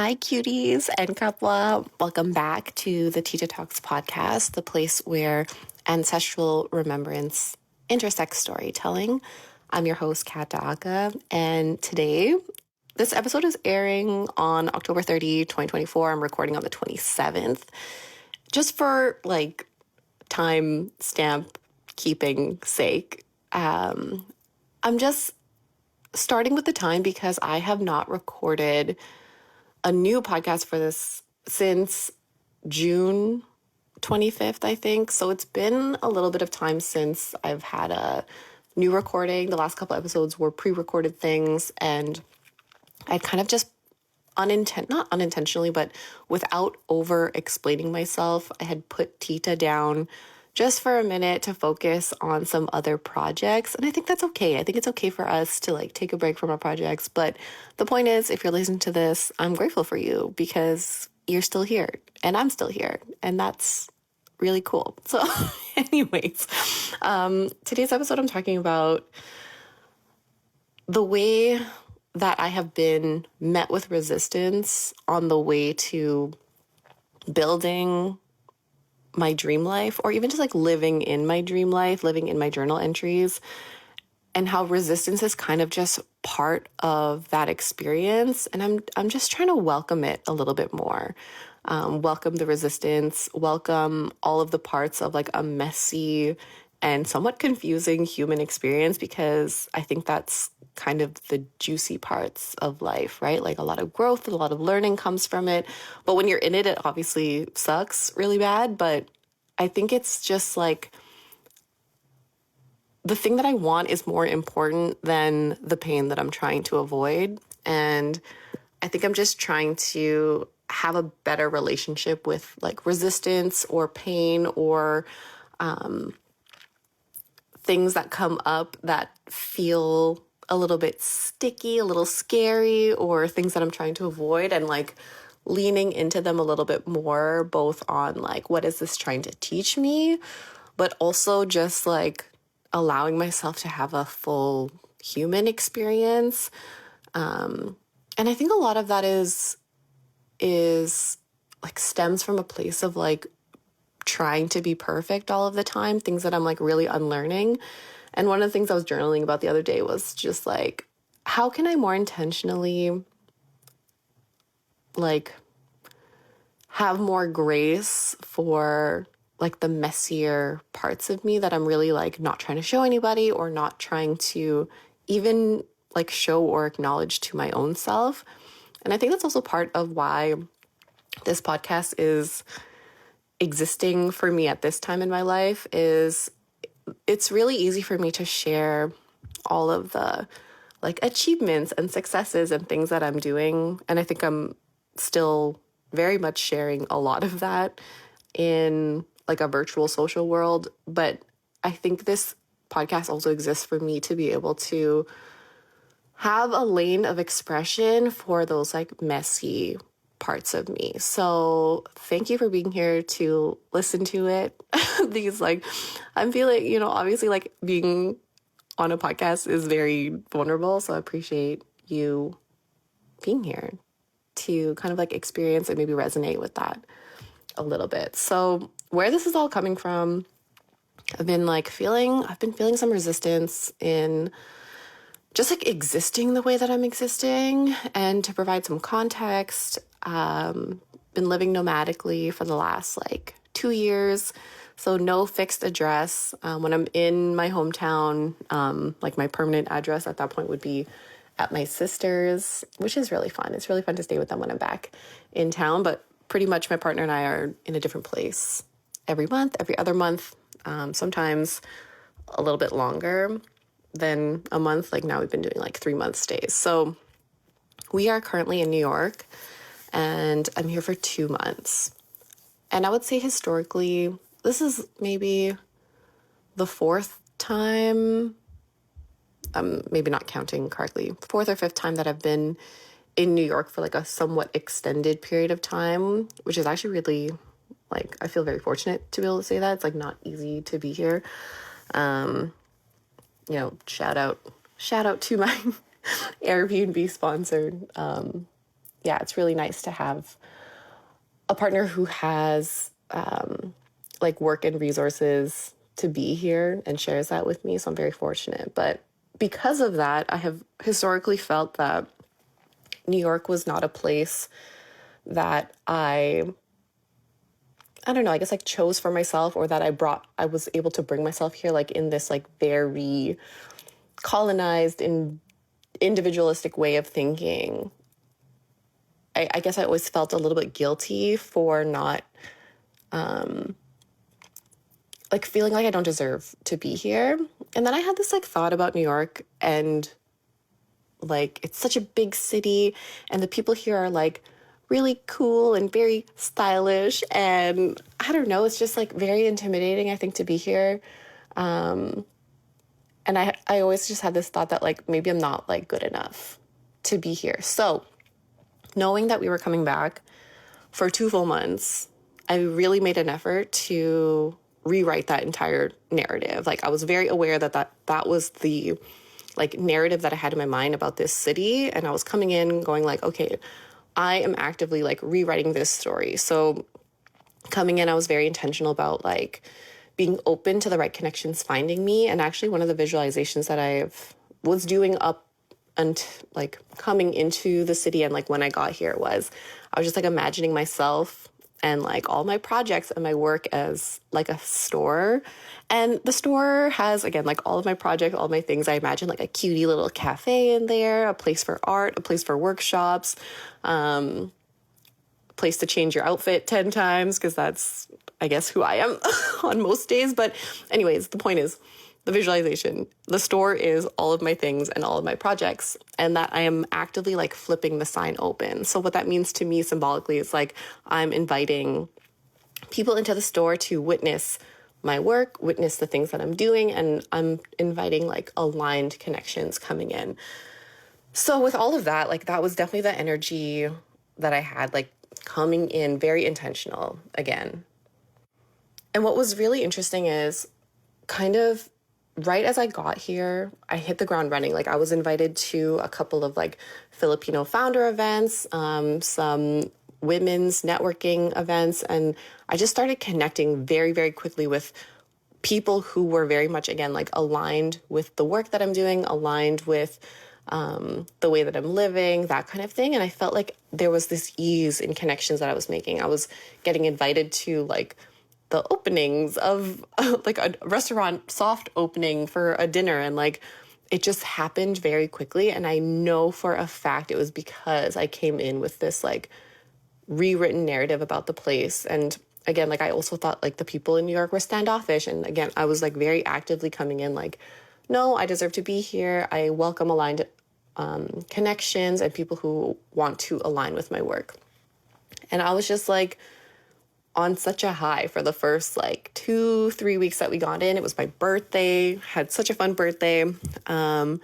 Hi, cuties and Kapwa. Welcome back to the Tita Talks podcast, the place where ancestral remembrance intersects storytelling. I'm your host, Daaca, and today, this episode is airing on October 30, 2024. I'm recording on the 27th. Just for, time stamp keeping sake, I'm just starting with the time because I have not recorded a new podcast for this since June 25th, I think. So it's been a little bit of time since I've had a new recording. The last couple episodes were pre-recorded things, and I kind of just not unintentionally, but without over explaining myself, I had put Tita down just for a minute to focus on some other projects. And I think that's okay. I think it's okay for us to take a break from our projects. But the point is, if you're listening to this, I'm grateful for you because you're still here and I'm still here. And that's really cool. So anyways, today's episode, I'm talking about the way that I have been met with resistance on the way to building my dream life, or even just living in my dream life, living in my journal entries, and how resistance is kind of just part of that experience. And I'm just trying to welcome it a little bit more. Welcome the resistance, welcome all of the parts of a messy and somewhat confusing human experience, because I think that's kind of the juicy parts of life, right? A lot of growth, a lot of learning comes from it. But when you're in it, it obviously sucks really bad. But I think it's just the thing that I want is more important than the pain that I'm trying to avoid. And I think I'm just trying to have a better relationship with resistance or pain or things that come up that feel a little bit sticky, a little scary, or things that I'm trying to avoid, and leaning into them a little bit more, both on what is this trying to teach me, but also just allowing myself to have a full human experience. And I think a lot of that is stems from a place of trying to be perfect all of the time, things that I'm really unlearning. And one of the things I was journaling about the other day was just how can I more intentionally have more grace for the messier parts of me that I'm really not trying to show anybody, or not trying to even show or acknowledge to my own self. And I think that's also part of why this podcast is existing for me at this time in my life. Is it's really easy for me to share all of the achievements and successes and things that I'm doing. And I think I'm still very much sharing a lot of that in a virtual social world. But I think this podcast also exists for me to be able to have a lane of expression for those beMessy parts of me. So thank you for being here to listen to it. These I'm feeling, obviously being on a podcast is very vulnerable. So I appreciate you being here to kind of experience and maybe resonate with that a little bit. So where this is all coming from, I've been feeling some resistance in just existing the way that I'm existing. And to provide some context, been living nomadically for the last 2 years. So no fixed address. When I'm in my hometown, my permanent address at that point would be at my sister's, which is really fun. It's really fun to stay with them when I'm back in town. But pretty much my partner and I are in a different place every month, every other month, sometimes a little bit longer than a month. Now we've been doing 3-month stays. So we are currently in New York, and I'm here for 2 months. And I would say historically, this is maybe the 4th time, maybe not counting correctly, 4th or 5th time that I've been in New York for a somewhat extended period of time, which is actually really, I feel very fortunate to be able to say that. It's not easy to be here. Shout out to my Airbnb sponsored yeah, it's really nice to have a partner who has like work and resources to be here and shares that with me. So I'm very fortunate. But because of that, I have historically felt that New York was not a place that I don't know, I guess like chose for myself, or that I was able to bring myself here like in this like very colonized and individualistic way of thinking. I guess I always felt a little bit guilty for not like feeling like I don't deserve to be here. And then I had this like thought about New York, and like it's such a big city and the people here are like really cool and very stylish, and I don't know, it's just like very intimidating, I think, to be here. And I always just had this thought that like maybe I'm not like good enough to be here. So knowing that we were coming back for 2 full months, I really made an effort to rewrite that entire narrative. Like I was very aware that that was the like narrative that I had in my mind about this city. And I was coming in going like, okay, I am actively like rewriting this story. So coming in, I was very intentional about like being open to the right connections finding me. And actually one of the visualizations that was doing up and like coming into the city and like when I got here was I was just like imagining myself and like all my projects and my work as like a store. And the store has, again, like all of my projects, all my things. I imagine like a cutie little cafe in there, a place for art, a place for workshops, a place to change your outfit 10 times, because that's, I guess, who I am on most days. But anyways, the point is, the visualization, the store is all of my things and all of my projects, and that I am actively like flipping the sign open. So what that means to me symbolically is like I'm inviting people into the store to witness my work, witness the things that I'm doing, and I'm inviting like aligned connections coming in. So with all of that, like that was definitely the energy that I had, like coming in very intentional again. And what was really interesting is kind of right as I got here, I hit the ground running. Like I was invited to a couple of like Filipino founder events, some women's networking events, and I just started connecting very, very quickly with people who were very much, again, like aligned with the work that I'm doing, aligned with the way that I'm living, that kind of thing. And I felt like there was this ease in connections that I was making. I was getting invited to like the openings of like a restaurant soft opening for a dinner, and like it just happened very quickly. And I know for a fact it was because I came in with this like rewritten narrative about the place. And again, like I also thought like the people in New York were standoffish, and again I was like very actively coming in like, no, I deserve to be here. I welcome aligned connections and people who want to align with my work. And I was just like on such a high for the first like 2-3 weeks that we got in. It was my birthday, had such a fun birthday. And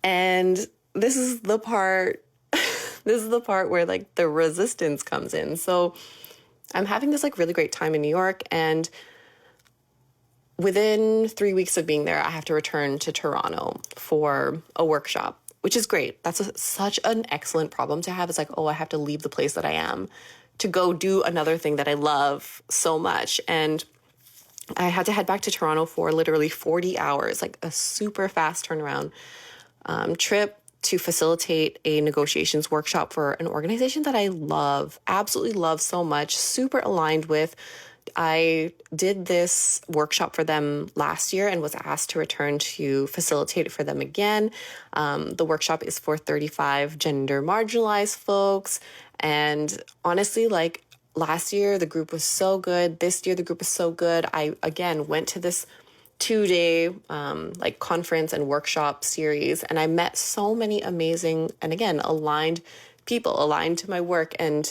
this is the part, this is the part where like the resistance comes in. So I'm having this like really great time in New York, and within 3 weeks of being there, I have to return to Toronto for a workshop, which is great. That's such an excellent problem to have. It's like, oh, I have to leave the place that I am to go do another thing that I love so much. And I had to head back to Toronto for literally 40 hours, like a super fast turnaround trip to facilitate a negotiations workshop for an organization that I love, absolutely love so much, super aligned with. I did this workshop for them last year and was asked to return to facilitate it for them again. The workshop is for 35 gender marginalized folks. And honestly, like last year, the group was so good. This year, the group is so good. I, again, went to this 2-day like conference and workshop series, and I met so many amazing and, again, aligned people, aligned to my work. And,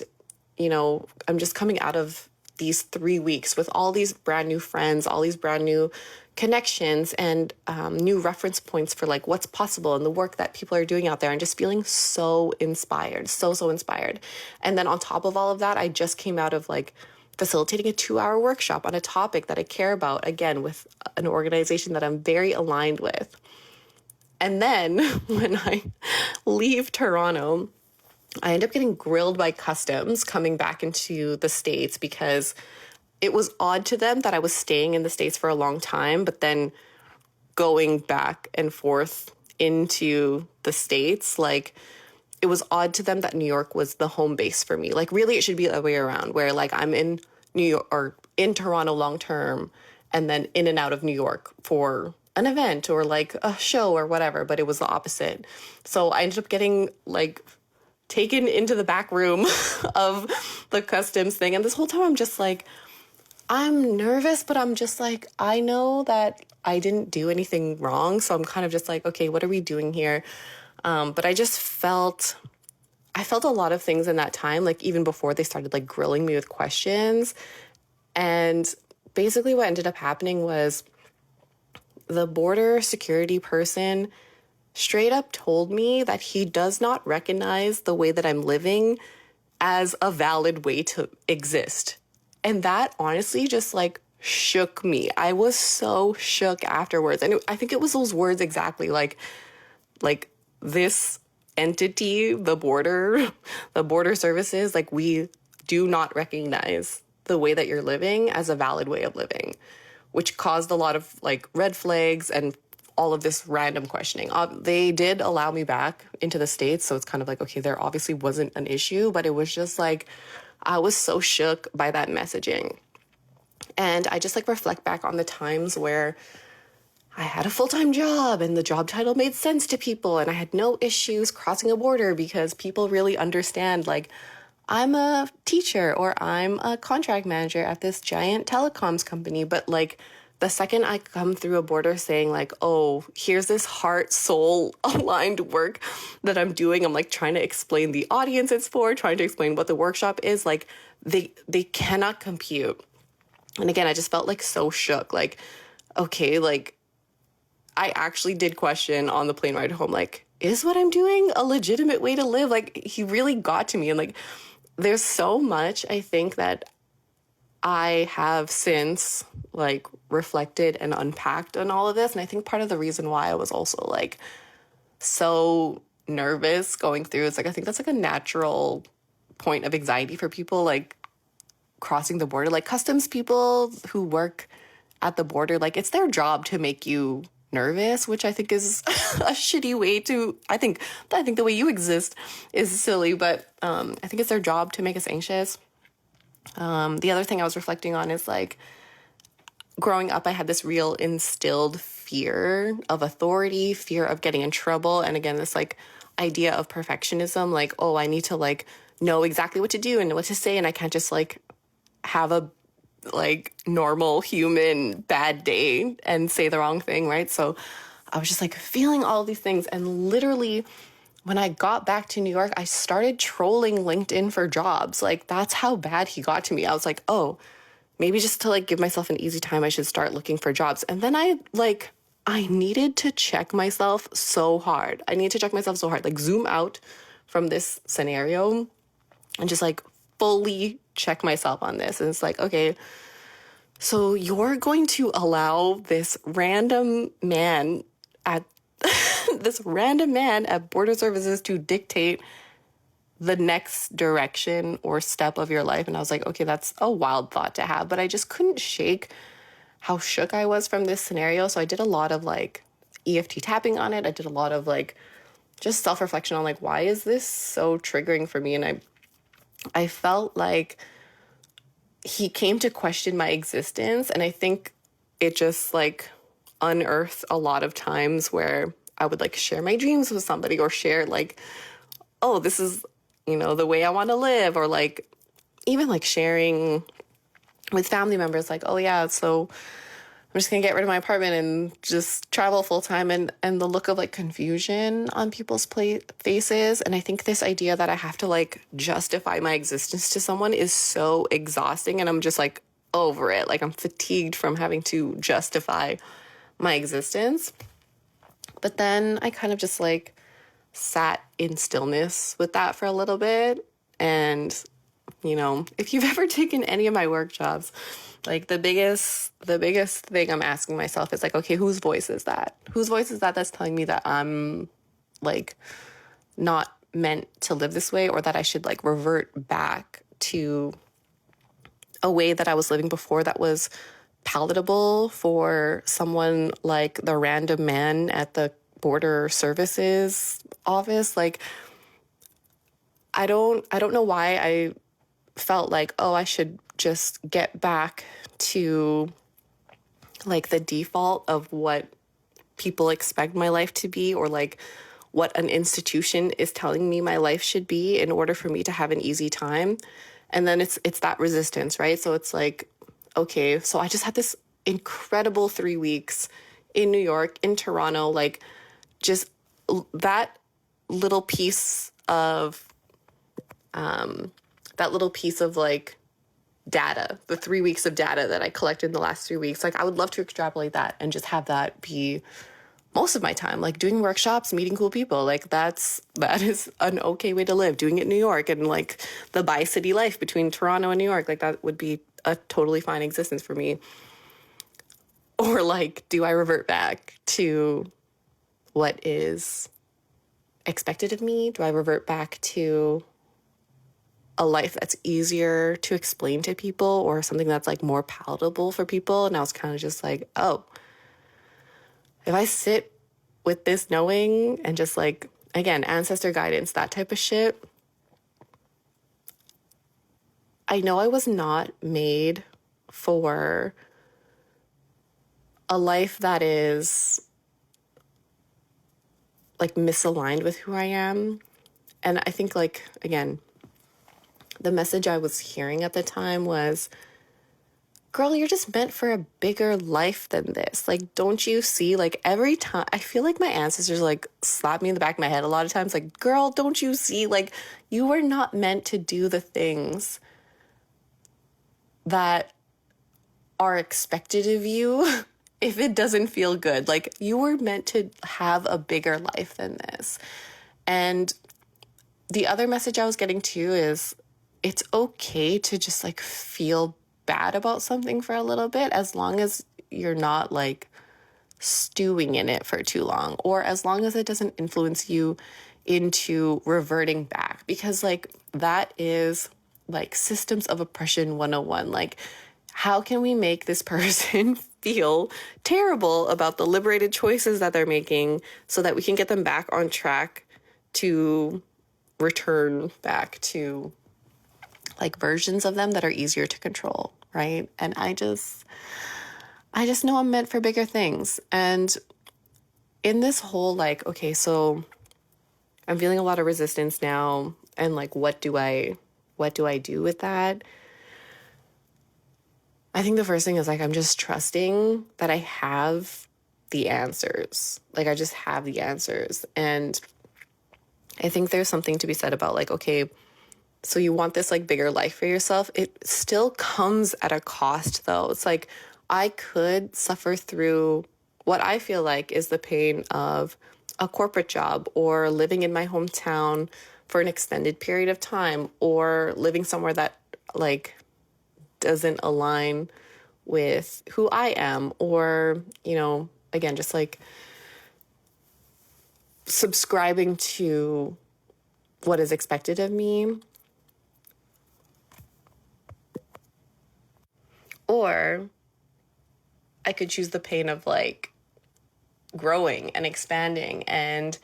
you know, I'm just coming out of these 3 weeks with all these brand new friends, all these brand new connections, and new reference points for like what's possible and the work that people are doing out there, and just feeling so inspired, so inspired. And then on top of all of that, I just came out of like facilitating a 2-hour workshop on a topic that I care about, again, with an organization that I'm very aligned with. And then when I leave Toronto, I ended up getting grilled by customs coming back into the States because it was odd to them that I was staying in the States for a long time, but then going back and forth into the States, like, it was odd to them that New York was the home base for me. Like, really, it should be the other way around, where, like, I'm in New York or in Toronto long term and then in and out of New York for an event or, like, a show or whatever, but it was the opposite. So I ended up getting, like, taken into the back room of the customs thing. And this whole time I'm just like, I'm nervous, but I'm just like, I know that I didn't do anything wrong. So I'm kind of just like, okay, what are we doing here? But I felt a lot of things in that time, like even before they started like grilling me with questions. And basically what ended up happening was the border security person straight up told me that he does not recognize the way that I'm living as a valid way to exist. And that honestly just like shook me. I was so shook afterwards. And I think it was those words exactly, like this entity, the border services, like, we do not recognize the way that you're living as a valid way of living, which caused a lot of like red flags and all of this random questioning. They did allow me back into the States. So it's kind of like, okay, there obviously wasn't an issue, but it was just like, I was so shook by that messaging. And I just like reflect back on the times where I had a full-time job and the job title made sense to people and I had no issues crossing a border because people really understand, like, I'm a teacher or I'm a contract manager at this giant telecoms company. But like the second I come through a border saying like, oh, here's this heart, soul aligned work that I'm doing. I'm like trying to explain the audience it's for, trying to explain what the workshop is. Like they cannot compute. And again, I just felt like so shook. Like, okay, like I actually did question on the plane ride home, like, is what I'm doing a legitimate way to live? Like, he really got to me. And like, there's so much I think that I have since like reflected and unpacked on all of this. And I think part of the reason why I was also like so nervous going through is like, I think that's like a natural point of anxiety for people like crossing the border, like customs people who work at the border, like it's their job to make you nervous, which I think is a shitty way to, I think the way you exist is silly, but I think it's their job to make us anxious. The other thing I was reflecting on is like growing up, I had this real instilled fear of authority, fear of getting in trouble. And again, this like idea of perfectionism, like, oh, I need to like know exactly what to do and what to say. And I can't just like have a like normal human bad day and say the wrong thing, right? So I was just like feeling all these things. And literally when I got back to New York, I started trolling LinkedIn for jobs. Like that's how bad he got to me. I was like, oh, maybe just to like give myself an easy time, I should start looking for jobs. And then I needed to check myself so hard. Like zoom out from this scenario and just like fully check myself on this. And it's like, okay, so you're going to allow this random man at Border Services to dictate the next direction or step of your life. And I was like, okay, that's a wild thought to have, but I just couldn't shake how shook I was from this scenario. So I did a lot of like EFT tapping on it. I did a lot of like just self-reflection on like, why is this so triggering for me? And I felt like he came to question my existence. And I think it just like unearthed a lot of times where I would like share my dreams with somebody or share like, oh, this is, the way I want to live, or like even like sharing with family members, like, oh yeah, so I'm just gonna get rid of my apartment and just travel full time, and the look of like confusion on people's faces. And I think this idea that I have to like justify my existence to someone is so exhausting, and I'm just like over it. Like I'm fatigued from having to justify my existence. But then I kind of just like sat in stillness with that for a little bit. And, if you've ever taken any of my workshops, like the biggest thing I'm asking myself is like, okay, whose voice is that? Whose voice is that that's telling me that I'm like not meant to live this way, or that I should like revert back to a way that I was living before that was palatable for someone like the random man at the border services office. Like, I don't know why I felt like, oh, I should just get back to like the default of what people expect my life to be, or like what an institution is telling me my life should be in order for me to have an easy time. And then it's that resistance, right? So it's like, okay, so I just had this incredible 3 weeks in New York, in Toronto, like just that little piece of like data, the 3 weeks of data that I collected in the last 3 weeks. Like, I would love to extrapolate that and just have that be most of my time, like doing workshops, meeting cool people. Like, that is an okay way to live. Doing it in New York, and like the bi-city life between Toronto and New York, like that would be a totally fine existence for me. Or like, do I revert back to what is expected of me? Do I revert back to a life that's easier to explain to people, or something that's like more palatable for people? And I was kind of just like, oh, if I sit with this knowing and just like, again, ancestor guidance, that type of shit, I know I was not made for a life that is like misaligned with who I am. And I think, like, again, the message I was hearing at the time was, girl, you're just meant for a bigger life than this. Like, don't you see? Like, every time, I feel like my ancestors like slap me in the back of my head a lot of times. Like, girl, don't you see? Like, you were not meant to do the things that are expected of you if it doesn't feel good. Like, you were meant to have a bigger life than this. And the other message I was getting too is, it's okay to just like feel bad about something for a little bit, as long as you're not like stewing in it for too long, or as long as it doesn't influence you into reverting back. Because like, that is like systems of oppression 101. Like, how can we make this person feel terrible about the liberated choices that they're making, so that we can get them back on track to return back to like versions of them that are easier to control, right? And I just know I'm meant for bigger things. And in this whole like, okay, so I'm feeling a lot of resistance now, and like, what do I do with that? I think the first thing is like, I'm just trusting that I have the answers. Like, I just have the answers. And I think there's something to be said about like, okay, so you want this like bigger life for yourself. It still comes at a cost though. It's like, I could suffer through what I feel like is the pain of a corporate job, or living in my hometown for an extended period of time, or living somewhere that like doesn't align with who I am, or, you know, again, just like subscribing to what is expected of me. Or I could choose the pain of like growing and expanding and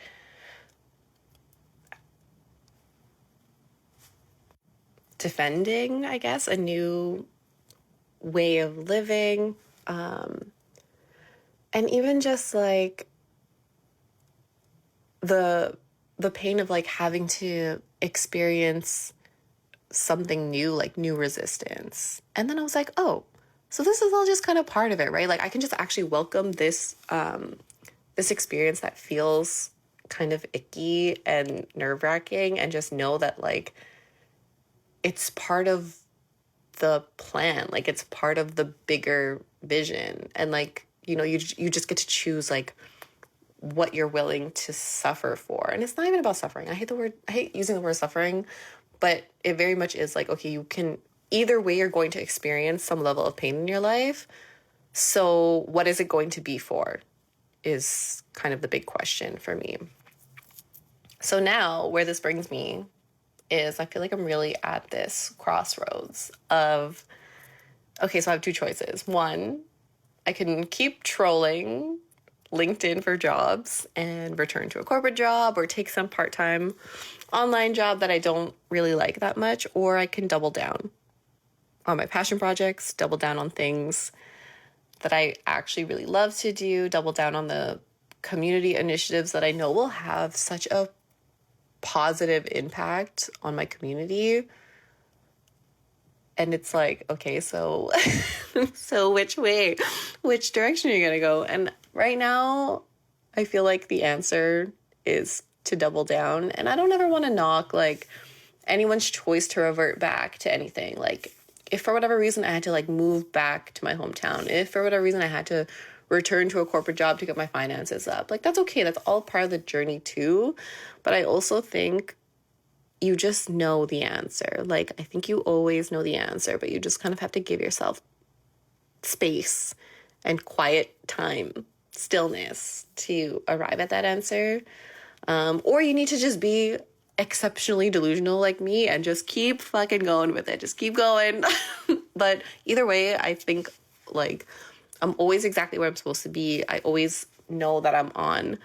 defending, I guess, a new way of living. And even just like the pain of like having to experience something new, like new resistance. And then I was like, oh, so this is all just kind of part of it, right? Like, I can just actually welcome this this experience that feels kind of icky and nerve-wracking, and just know that like it's part of the plan, like it's part of the bigger vision. And like, you know, you just get to choose like what you're willing to suffer for. And it's not even about suffering. I hate using the word suffering, but it very much is like, okay, you can, either way you're going to experience some level of pain in your life. So what is it going to be for is kind of the big question for me. So now where this brings me is I feel like I'm really at this crossroads of, okay, so I have two choices. One, I can keep trolling LinkedIn for jobs and return to a corporate job or take some part-time online job that I don't really like that much, or I can double down on my passion projects, double down on things that I actually really love to do, double down on the community initiatives that I know will have such a positive impact on my community. And it's like, okay, so so which direction are you gonna go? And right now I feel like the answer is to double down. And I don't ever want to knock like anyone's choice to revert back to anything. Like if for whatever reason I had to like move back to my hometown, if for whatever reason I had to return to a corporate job to get my finances up, like that's okay. That's all part of the journey too. But I also think you just know the answer. Like, I think you always know the answer, but you just kind of have to give yourself space and quiet time, stillness to arrive at that answer. Or you need to just be exceptionally delusional like me and just keep fucking going with it. Just keep going. But either way, I think like I'm always exactly where I'm supposed to be. I always know that I'm on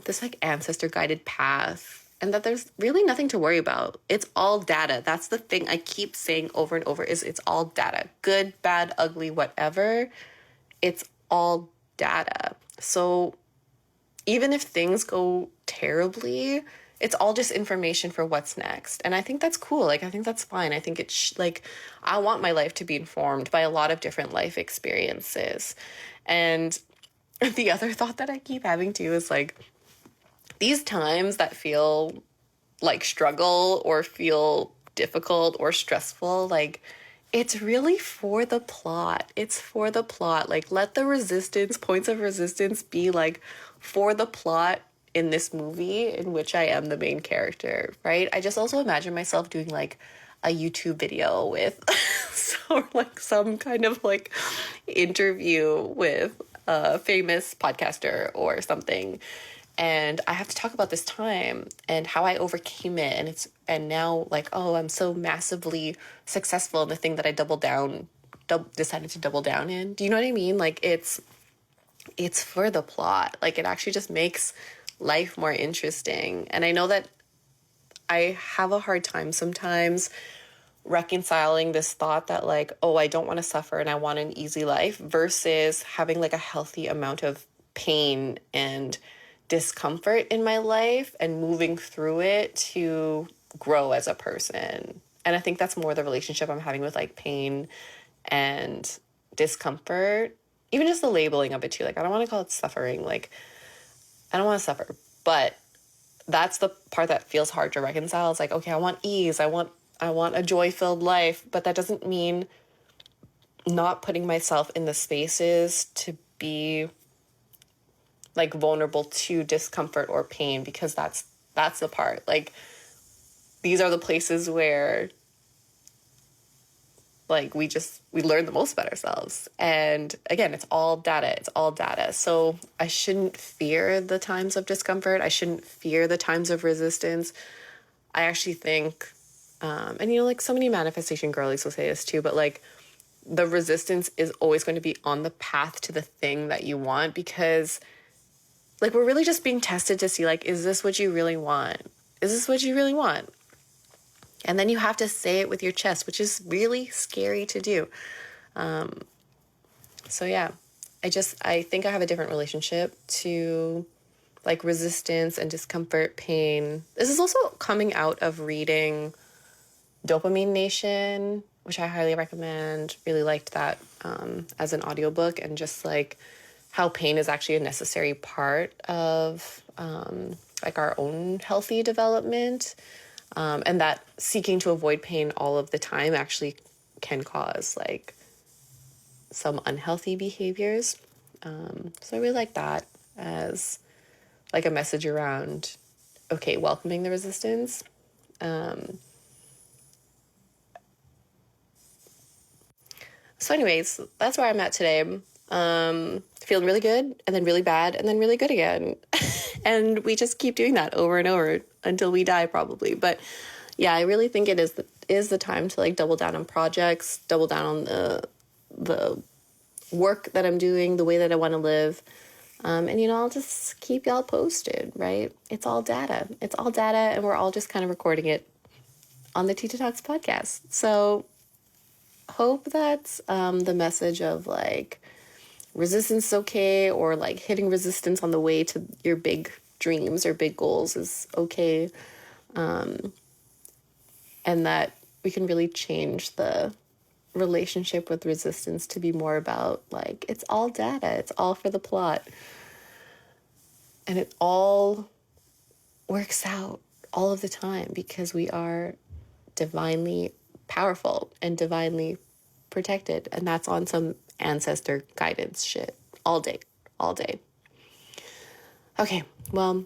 this like ancestor guided path and that there's really nothing to worry about. It's all data. That's the thing I keep saying over and over is it's all data. Good, bad, ugly, whatever. It's all data. So even if things go terribly, it's all just information for what's next. And I think that's cool. Like, I think that's fine. I think it's like, I want my life to be informed by a lot of different life experiences. And the other thought that I keep having too is like, these times that feel like struggle or feel difficult or stressful, like it's really for the plot. It's for the plot. Like let the resistance, points of resistance be like for the plot in this movie in which I am the main character, right? I just also imagine myself doing like a YouTube video with so like some kind of like interview with a famous podcaster or something, and I have to talk about this time and how I overcame it, and now like, oh, I'm so massively successful in the thing that I decided to double down in. Do you know what I mean? Like it's for the plot. Like it actually just makes life more interesting. And I know that I have a hard time sometimes reconciling this thought that like, oh, I don't want to suffer and I want an easy life versus having like a healthy amount of pain and discomfort in my life and moving through it to grow as a person. And I think that's more the relationship I'm having with like pain and discomfort, even just the labeling of it too. Like I don't want to call it suffering. Like I don't want to suffer, but that's the part that feels hard to reconcile. It's like, okay, I want ease. I want a joy-filled life, but that doesn't mean not putting myself in the spaces to be like vulnerable to discomfort or pain, because that's the part. Like these are the places where like we learn the most about ourselves. And again, it's all data. So I shouldn't fear the times of discomfort. I shouldn't fear the times of resistance. I actually think, and you know, like so many manifestation girlies will say this too, but like the resistance is always going to be on the path to the thing that you want, because like we're really just being tested to see like, is this what you really want? Is this what you really want? And then you have to say it with your chest, which is really scary to do. So yeah, I think I have a different relationship to like resistance and discomfort, pain. This is also coming out of reading Dopamine Nation, which I highly recommend. Really liked that as an audiobook, and just like how pain is actually a necessary part of like our own healthy development, and that seeking to avoid pain all of the time actually can cause like some unhealthy behaviors. So I really like that as like a message around, okay, welcoming the resistance. So anyways, that's where I'm at today. feeling really good, and then really bad, and then really good again. And we just keep doing that over and over until we die, probably. But yeah, I really think it is the time to like double down on projects, double down on the work that I'm doing, the way that I want to live. And, you know, I'll just keep y'all posted, right? It's all data. It's all data, and we're all just kind of recording it on the Tita Talks podcast. So hope that's the message of like resistance is okay, or like hitting resistance on the way to your big dreams or big goals is okay. And that we can really change the relationship with resistance to be more about like, it's all data, it's all for the plot. And it all works out all of the time because we are divinely powerful and divinely protected. And that's on some ancestor guidance shit all day, all day. Okay, well,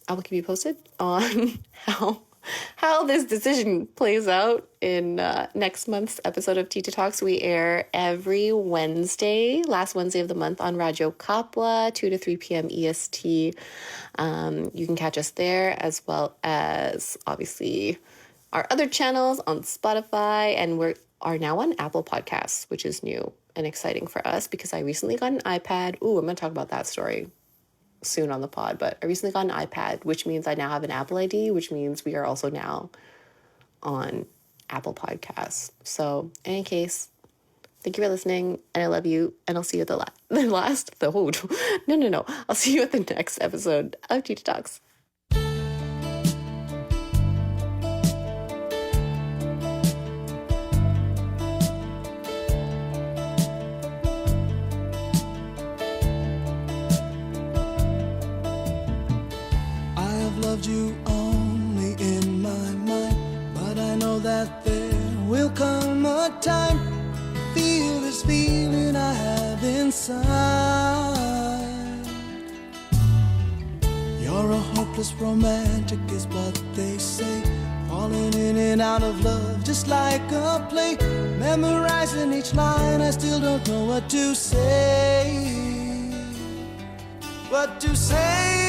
I will keep you posted on how this decision plays out in next month's episode of Tita Talks. We air every Wednesday, last Wednesday of the month on Radyo Kapwa, 2 to 3 p.m. EST. You can catch us there, as well as obviously our other channels on Spotify, and we are now on Apple Podcasts, which is new and exciting for us because I recently got an iPad. Ooh, I'm going to talk about that story soon on the pod, but I recently got an iPad, which means I now have an Apple ID, which means we are also now on Apple Podcasts. So in any case, thank you for listening, and I love you, and I'll see you at I'll see you at the next episode of Tita Talks. Loved you only in my mind, but I know that there will come a time, feel this feeling I have inside. You're a hopeless romantic is what they say, falling in and out of love just like a play, memorizing each line, I still don't know what to say. What to say?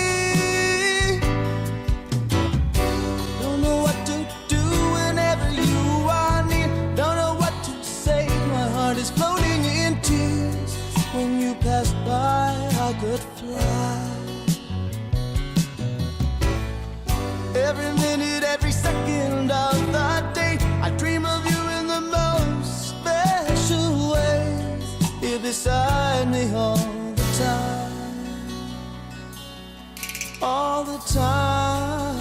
Is floating in tears. When you passed by, I could fly. Every minute, every second of the day, I dream of you in the most special way. You're beside me all the time. All the time.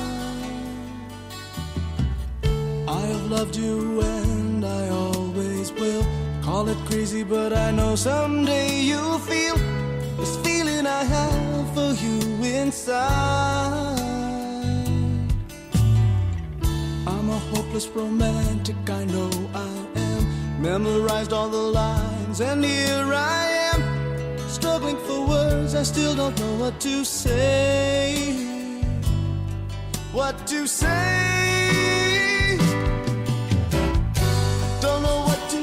I have loved you and I always will. Call it crazy, but I know someday you'll feel this feeling I have for you inside. I'm a hopeless romantic, I know I am. Memorized all the lines, and here I am, struggling for words, I still don't know what to say. What to say? Don't know what to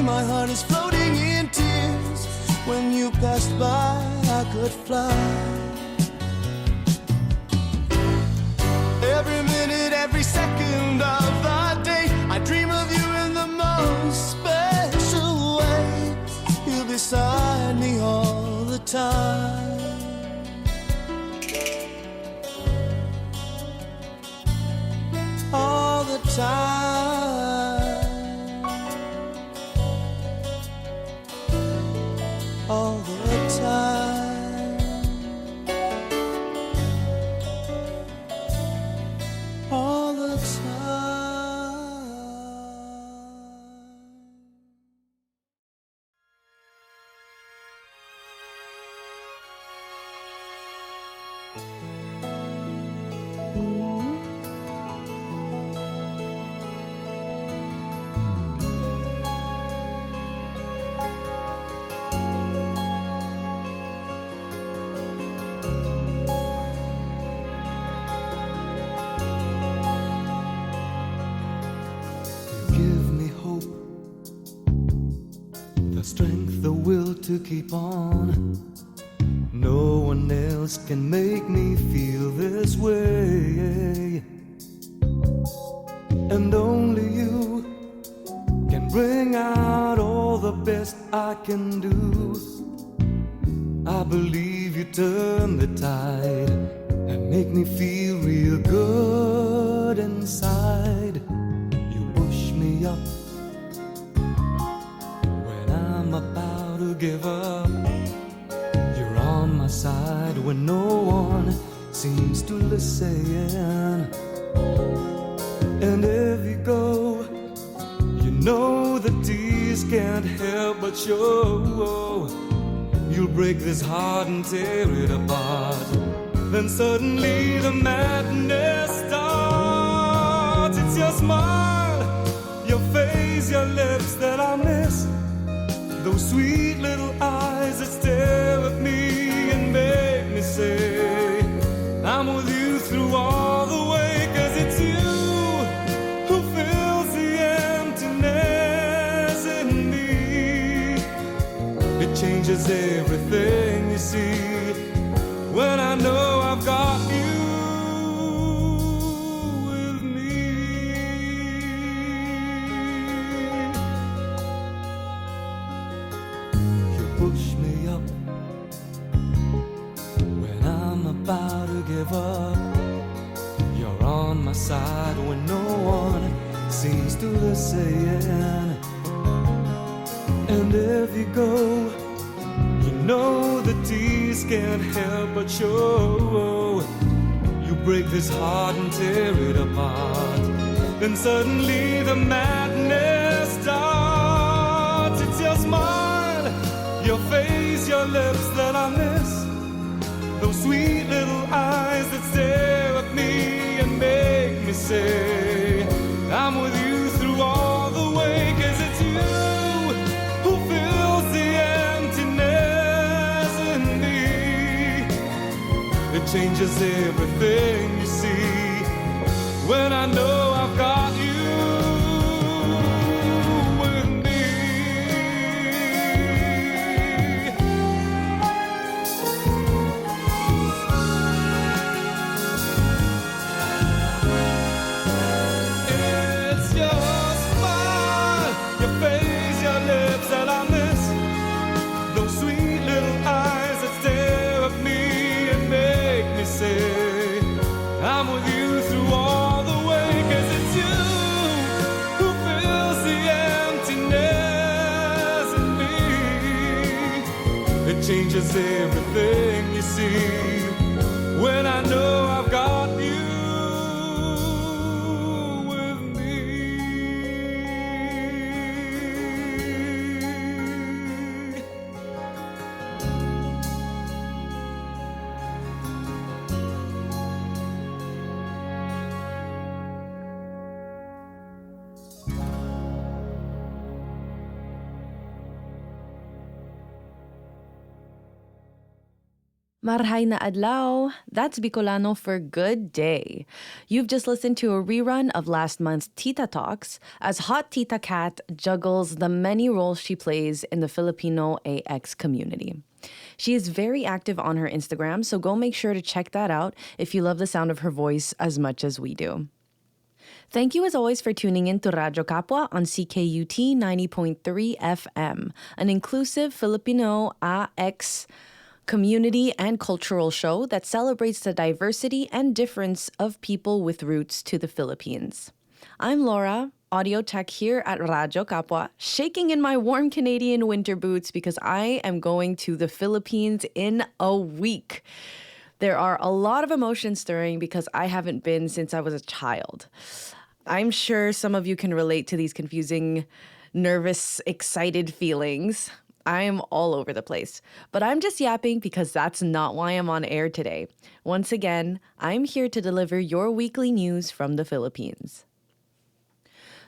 my heart is floating in tears. When you passed by, I could fly. Every minute, every second of the day, I dream of you in the most special way. You're beside me all the time. All the time. All the time, all the time. the strength, the will to keep on. No one else can make me feel this way, and only you can bring out all the best I can do. I believe you turn the tide and make me feel real good inside. You push me up when I'm about to give up. You're on my side when no one seems to listen. And if you go, you know the tears can't help but show. You'll break this heart and tear it apart. Then suddenly the madness starts. It's your smile, your face, your lips that I miss. Those sweet little eyes that stare at me and make me say I'm with you through all the way. 'Cause it's you who fills the emptiness in me. It changes everything, you see, when I know I've got you with me. You push me up when I'm about to give up. You're on my side when no one seems to listen. And if you go, you know the tears can't help but show. You break this heart and tear it apart. Then suddenly the madness starts. It's your smile, your face, your lips that I miss. Those sweet little eyes that stare at me and make me say I'm with you through all the way. 'Cause it's you who fills the emptiness in me. It changes everything, you see, when I know I've got you with me. It's your smile, your face, your lips that I miss. Those sweet little eyes that stare at me and make me say I'm with you through all the way. 'Cause it's you who fills the emptiness in me. It changes everything, you see, when I know I've got you with me. Marhay na adlaw, that's Bicolano for good day. You've just listened to a rerun of last month's Tita Talks as hot Tita Kat juggles the many roles she plays in the Filipino AX community. She is very active on her Instagram, so go make sure to check that out if you love the sound of her voice as much as we do. Thank you as always for tuning in to Radyo Kapwa on CKUT 90.3 FM, an inclusive Filipino AX community and cultural show that celebrates the diversity and difference of people with roots to the Philippines. I'm Laura, audio tech here at Radyo Kapwa, shaking in my warm Canadian winter boots because I am going to the Philippines in a week. There are a lot of emotions stirring because I haven't been since I was a child. I'm sure some of you can relate to these confusing, nervous, excited feelings. I'm all over the place. But I'm just yapping because that's not why I'm on air today. Once again, I'm here to deliver your weekly news from the Philippines.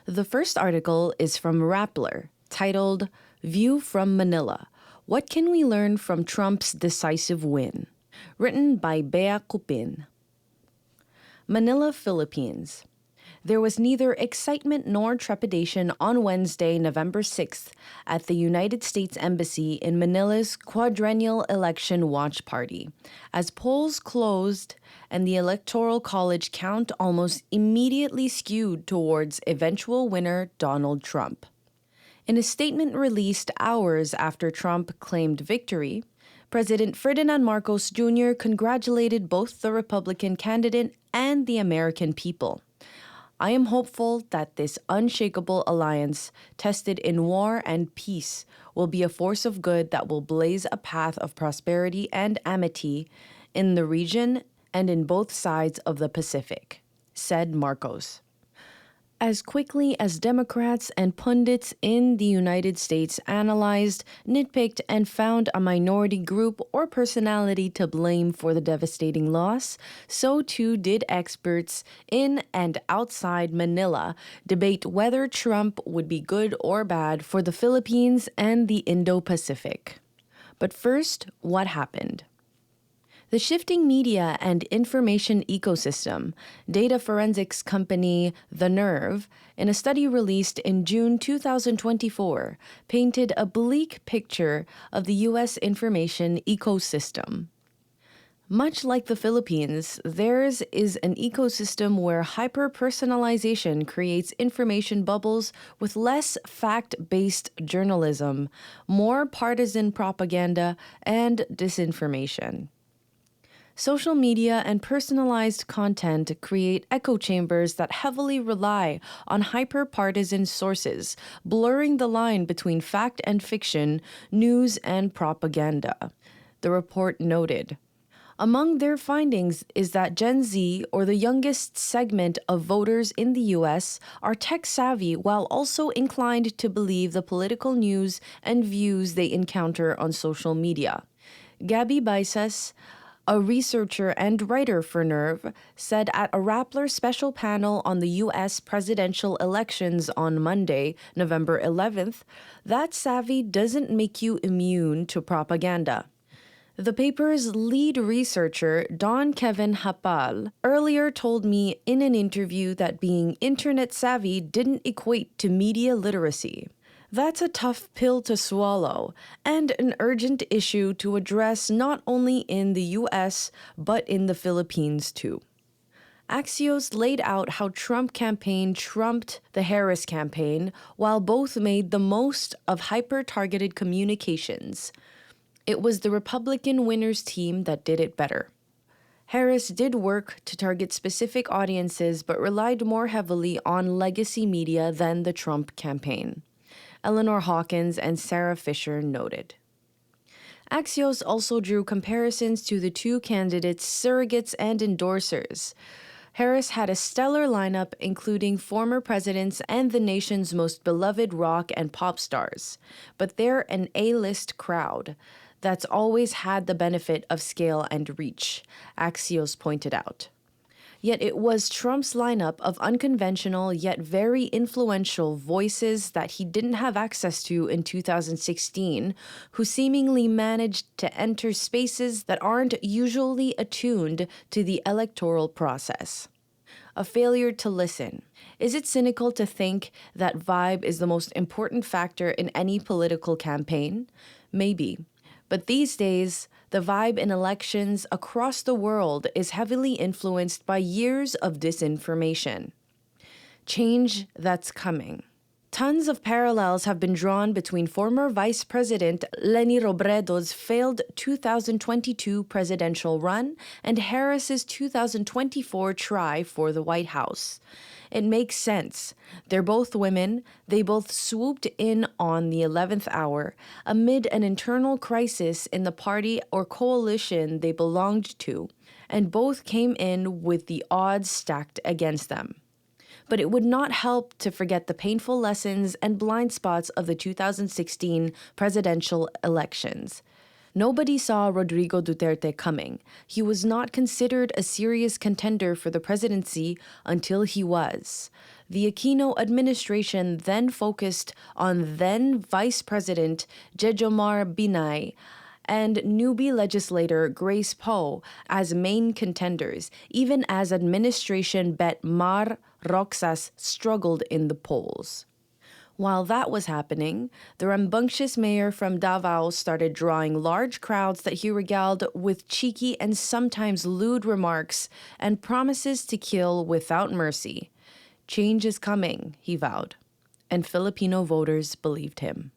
The first article is from Rappler, titled View from Manila. What can we learn from Trump's decisive win? Written by Bea Cupin. Manila, Philippines. There was neither excitement nor trepidation on Wednesday, November 6th, at the United States Embassy in Manila's Quadrennial Election Watch Party, as polls closed and the Electoral College count almost immediately skewed towards eventual winner Donald Trump. In a statement released hours after Trump claimed victory, President Ferdinand Marcos Jr. congratulated both the Republican candidate and the American people. I am hopeful that this unshakable alliance, tested in war and peace, will be a force of good that will blaze a path of prosperity and amity in the region and in both sides of the Pacific, said Marcos. As quickly as Democrats and pundits in the United States analyzed, nitpicked, and found a minority group or personality to blame for the devastating loss, so too did experts in and outside Manila debate whether Trump would be good or bad for the Philippines and the Indo-Pacific. But first, what happened? The shifting media and information ecosystem, data forensics company The Nerve, in a study released in June 2024, painted a bleak picture of the U.S. information ecosystem. Much like the Philippines, theirs is an ecosystem where hyper-personalization creates information bubbles with less fact-based journalism, more partisan propaganda, and disinformation. Social media and personalized content create echo chambers that heavily rely on hyper-partisan sources, blurring the line between fact and fiction, news and propaganda, the report noted. Among their findings is that Gen Z, or the youngest segment of voters in the U.S., are tech-savvy while also inclined to believe the political news and views they encounter on social media. Gabby Baisas, a researcher and writer for Nerve, said at a Rappler special panel on the U.S. presidential elections on Monday, November 11th, that savvy doesn't make you immune to propaganda. The paper's lead researcher, Don Kevin Hapal, earlier told me in an interview that being internet savvy didn't equate to media literacy. That's a tough pill to swallow and an urgent issue to address not only in the U.S., but in the Philippines too. Axios laid out how Trump campaign trumped the Harris campaign while both made the most of hyper-targeted communications. It was the Republican winners team that did it better. Harris did work to target specific audiences but relied more heavily on legacy media than the Trump campaign, Eleanor Hawkins and Sarah Fisher noted. Axios also drew comparisons to the two candidates' surrogates and endorsers. Harris had a stellar lineup including former presidents and the nation's most beloved rock and pop stars, but they're an A-list crowd that's always had the benefit of scale and reach, Axios pointed out. Yet it was Trump's lineup of unconventional yet very influential voices that he didn't have access to in 2016, who seemingly managed to enter spaces that aren't usually attuned to the electoral process. A failure to listen. Is it cynical to think that vibe is the most important factor in any political campaign? Maybe. But these days, the vibe in elections across the world is heavily influenced by years of disinformation. Change that's coming. Tons of parallels have been drawn between former Vice President Leni Robredo's failed 2022 presidential run and Harris's 2024 try for the White House. It makes sense. They're both women. They both swooped in on the 11th hour amid an internal crisis in the party or coalition they belonged to, and both came in with the odds stacked against them. But it would not help to forget the painful lessons and blind spots of the 2016 presidential elections. Nobody saw Rodrigo Duterte coming. He was not considered a serious contender for the presidency until he was. The Aquino administration then focused on then Vice President Jejomar Binay and newbie legislator Grace Poe as main contenders, even as administration bet Mar Roxas struggled in the polls. While that was happening, the rambunctious mayor from Davao started drawing large crowds that he regaled with cheeky and sometimes lewd remarks and promises to kill without mercy. Change is coming, he vowed, and Filipino voters believed him.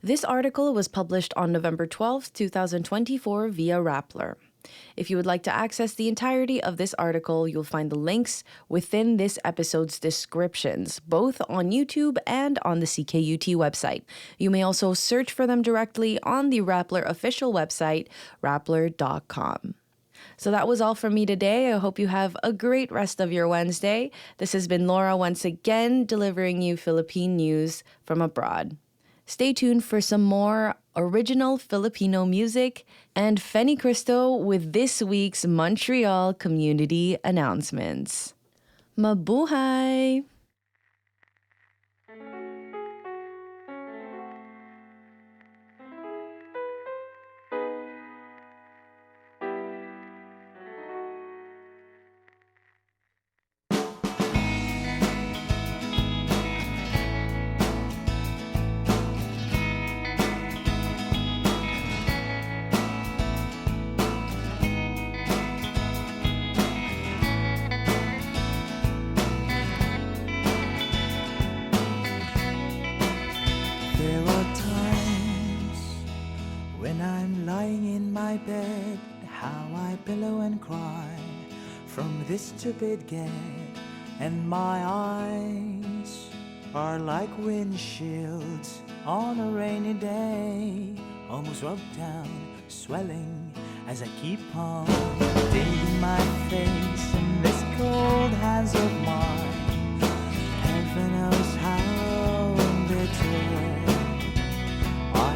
This article was published on November 12, 2024 via Rappler. If you would like to access the entirety of this article, you'll find the links within this episode's descriptions, both on YouTube and on the CKUT website. You may also search for them directly on the Rappler official website, rappler.com. So that was all from me today. I hope you have a great rest of your Wednesday. This has been Laura once again delivering you Philippine news from abroad. Stay tuned for some more original Filipino music and Fenny Cristo with this week's Montreal community announcements. Mabuhay! There are times when I'm lying in my bed, how I pillow and cry from this stupid gag, and my eyes are like windshields on a rainy day, almost rubbed down, swelling as I keep on digging my face in this cold hands of mine. Heaven knows how bitter I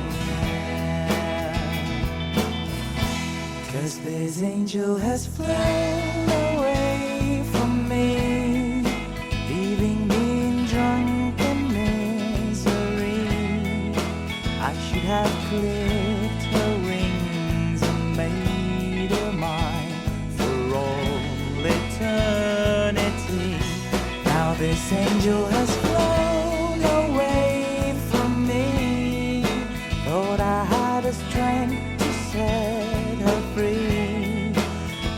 am, 'cause this angel has flown away from me, leaving me in drunken misery. I should have clipped her wings and made her mine for all eternity. Now this angel has flown away from me, thought I had the strength to set her free.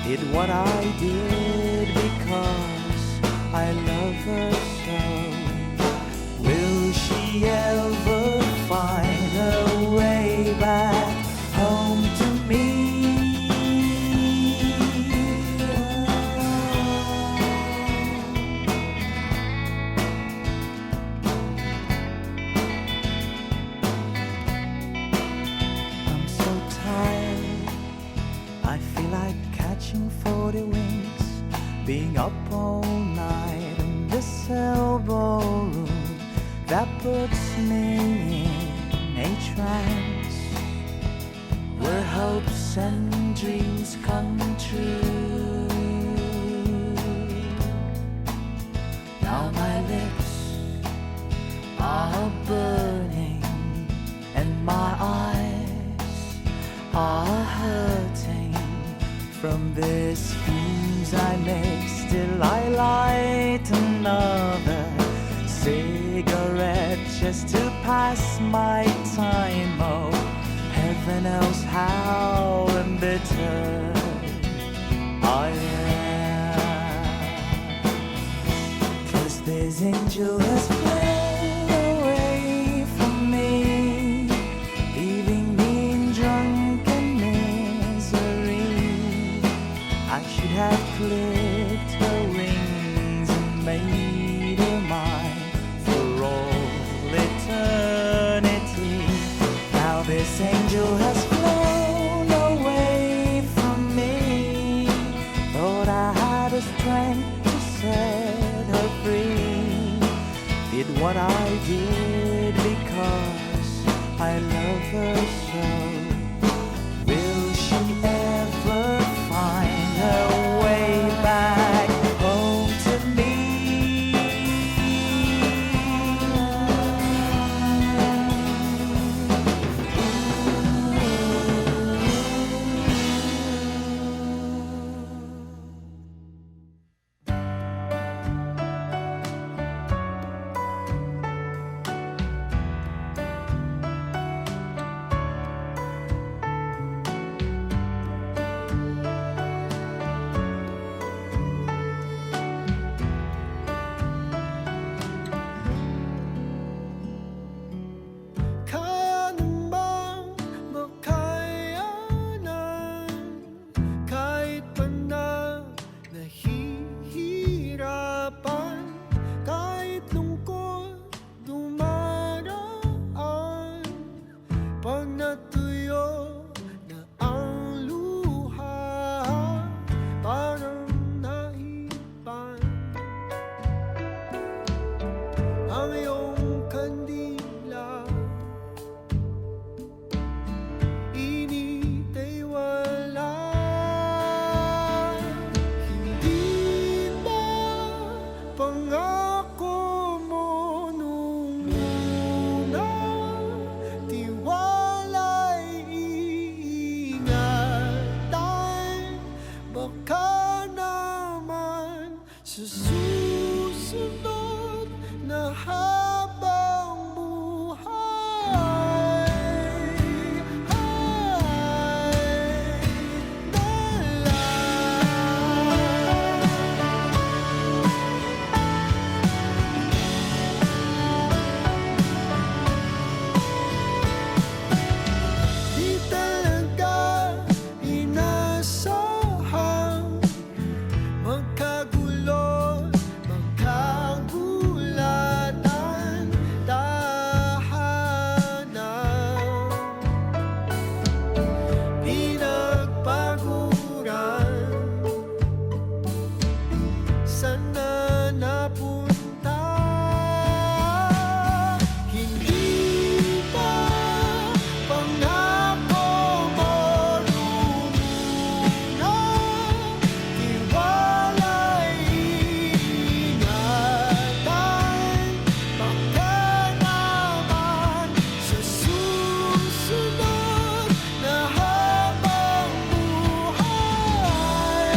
Did what I did because I love her so. Will she ever find her way back home to me? I'm so tired, I feel like catching 40 winks, being up all night in this elbow room that puts me in a trance, where hopes and dreams come true. Now my lips are burning and my eyes are hurting from this fumes I make. Still I light another cigarette just to pass my time. Oh, heaven knows how embittered I am, 'cause this angel has flown away from me, leaving me in drunken misery. I should have clipped her wings and made her mine for all eternity. Now this angel has flown away from me, thought I had the strength to set her free. pag natuyo na ang luha, parang naipan ang iyong kandila. Init ay wala, hindi ba pangako mo nung una? Tiwala'y iingatan, baka naman sa susunod na habang buhay ay dala. Di talaga inasahang magkagulo, magkagulatan, tahanan, pinagpaguran, sana napunta. Hindi ba pangako mo nung una? Tiwala'y iingatan, baka naman sa susunod na habang buhay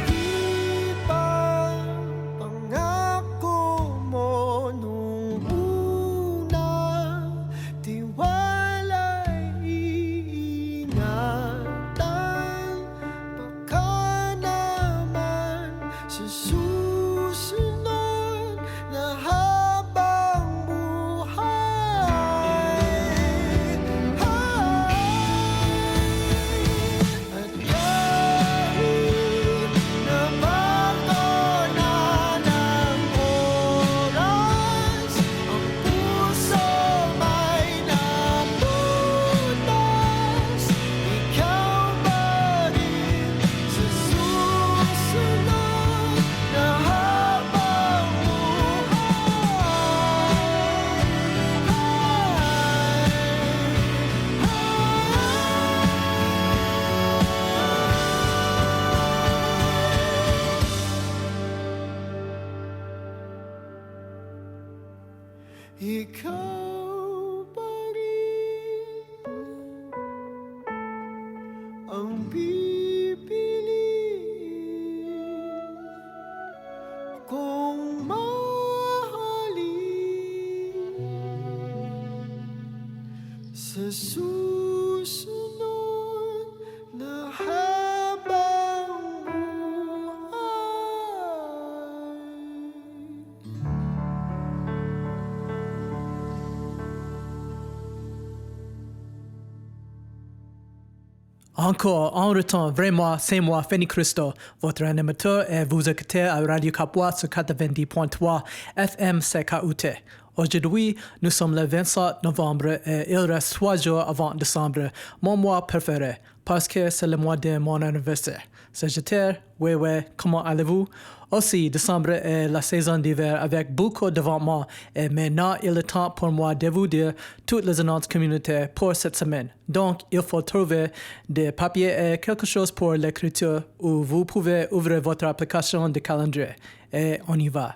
di ba pangako mo nung una? Tiwala'y iingatan, baka naman sa susunod na habang buhay at kahit nabago na ng oras, ang puso may naputas, ikaw pa rin sa susunod na habang ikaw pa rin ang pipiliin kung mahalin sa susunod na habang buhay. Encore, en retour, vraiment, c'est moi, Fanny Christo, votre animateur, et vous écoutez à Radio Kapwa sur 90.3 FM CKUT. Aujourd'hui, nous sommes le 27 novembre et il reste 3 jours avant décembre, mon mois préféré, parce que c'est le mois de mon anniversaire. Sagittaire, ouais, comment allez-vous? Aussi, décembre est la saison d'hiver avec beaucoup d'événements et maintenant il est temps pour moi de vous dire toutes les annonces communautaires pour cette semaine. Donc, il faut trouver des papiers et quelque chose pour l'écriture où vous pouvez ouvrir votre application de calendrier. Et on y va.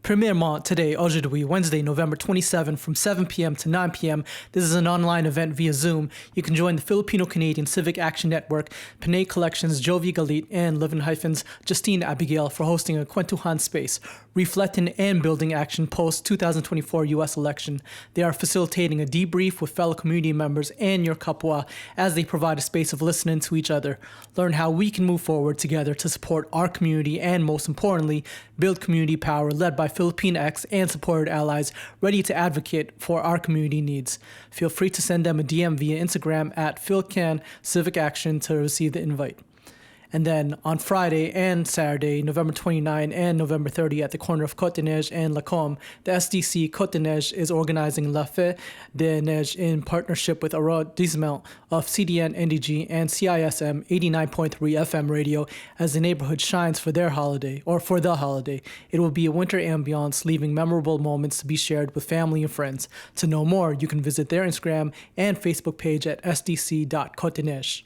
Premièrement, today, aujourd'hui, Wednesday, November 27, from 7 p.m. to 9 p.m. This is an online event via Zoom. You can join the Filipino-Canadian Civic Action Network, Panay Collections, Jovi Galit, and Livin-Hyphens Justine Abigail for hosting a Kwentuhan space, reflecting and building action post-2024 U.S. election. They are facilitating a debrief with fellow community members and your kapwa as they provide a space of listening to each other. Learn how we can move forward together to support our community and, most importantly, build community power led by Filipinx and supported allies ready to advocate for our community needs. Feel free to send them a DM via Instagram at PhilCan Civic Action to receive the invite. And then on Friday and Saturday, November 29 and November 30 at the corner of Côte-des-Neiges and Lacombe, the SDC Côte-des-Neiges is organizing La Fête des Neiges in partnership with arrondissement of CDN NDG and CISM 89.3 FM radio as the neighborhood shines for their holiday, or for the holiday. It will be a winter ambiance, leaving memorable moments to be shared with family and friends. To know more, you can visit their Instagram and Facebook page at sdc.côte-des-neiges.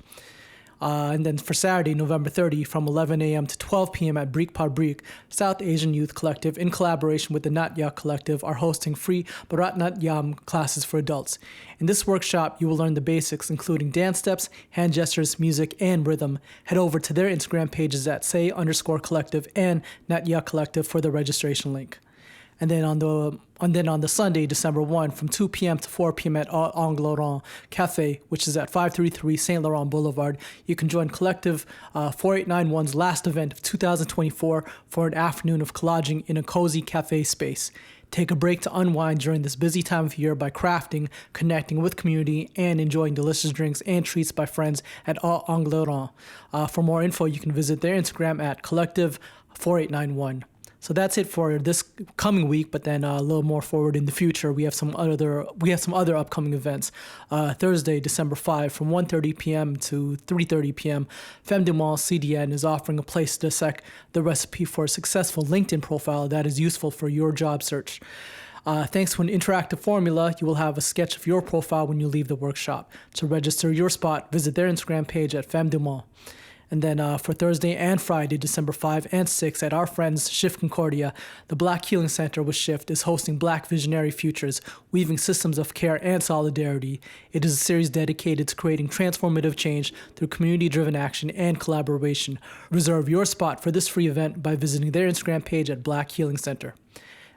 And then for Saturday, November 30, from 11 a.m. to 12 p.m. at Brick Par Brick, South Asian Youth Collective, in collaboration with the T.I.T.A Collective, are hosting free Bharatanatyam classes for adults. In this workshop, you will learn the basics, including dance steps, hand gestures, music, and rhythm. Head over to their Instagram pages at say_collective and T.I.T.A Collective for the registration link. And then on the Sunday, December 1, from 2 p.m. to 4 p.m. at Angle Laurent Cafe, which is at 533 St. Laurent Boulevard, you can join Collective 4891's last event of 2024 for an afternoon of collaging in a cozy cafe space. Take a break to unwind during this busy time of year by crafting, connecting with community, and enjoying delicious drinks and treats by friends at Angle Laurent. For more info, you can visit their Instagram at Collective4891. So that's it for this coming week, but then a little more forward in the future, we have some other upcoming events. Thursday, December 5, from 1:30 p.m. to 3:30 p.m., FAMD CDN is offering a place to dissect the recipe for a successful LinkedIn profile that is useful for your job search. Thanks to an interactive formula, you will have a sketch of your profile when you leave the workshop. To register your spot, visit their Instagram page at FAMD. And then for Thursday and Friday, December 5 and 6, at our friends Shift Concordia, the Black Healing Center with Shift is hosting Black Visionary Futures, weaving systems of care and solidarity. It is a series dedicated to creating transformative change through community-driven action and collaboration. Reserve your spot for this free event by visiting their Instagram page at Black Healing Center.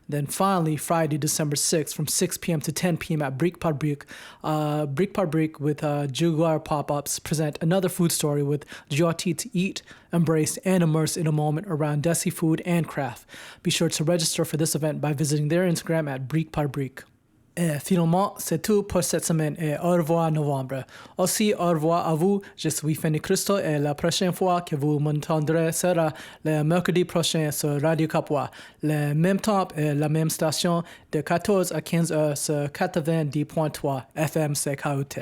Then finally, Friday, December 6th, from 6 p.m. to 10 p.m. at Brick Par Brick, with Jugar Pop-Ups present another food story with Jyoti to eat, embrace, and immerse in a moment around Desi food and craft. Be sure to register for this event by visiting their Instagram at Brick Par Brick. Et finalement, c'est tout pour cette semaine et au revoir novembre. Aussi, au revoir à vous. Je suis Fanny Christo et la prochaine fois que vous m'entendrez sera le mercredi prochain sur Radio Kapwa. Le même temps et la même station de 14 à 15 heures sur 90.3 FM CKUT.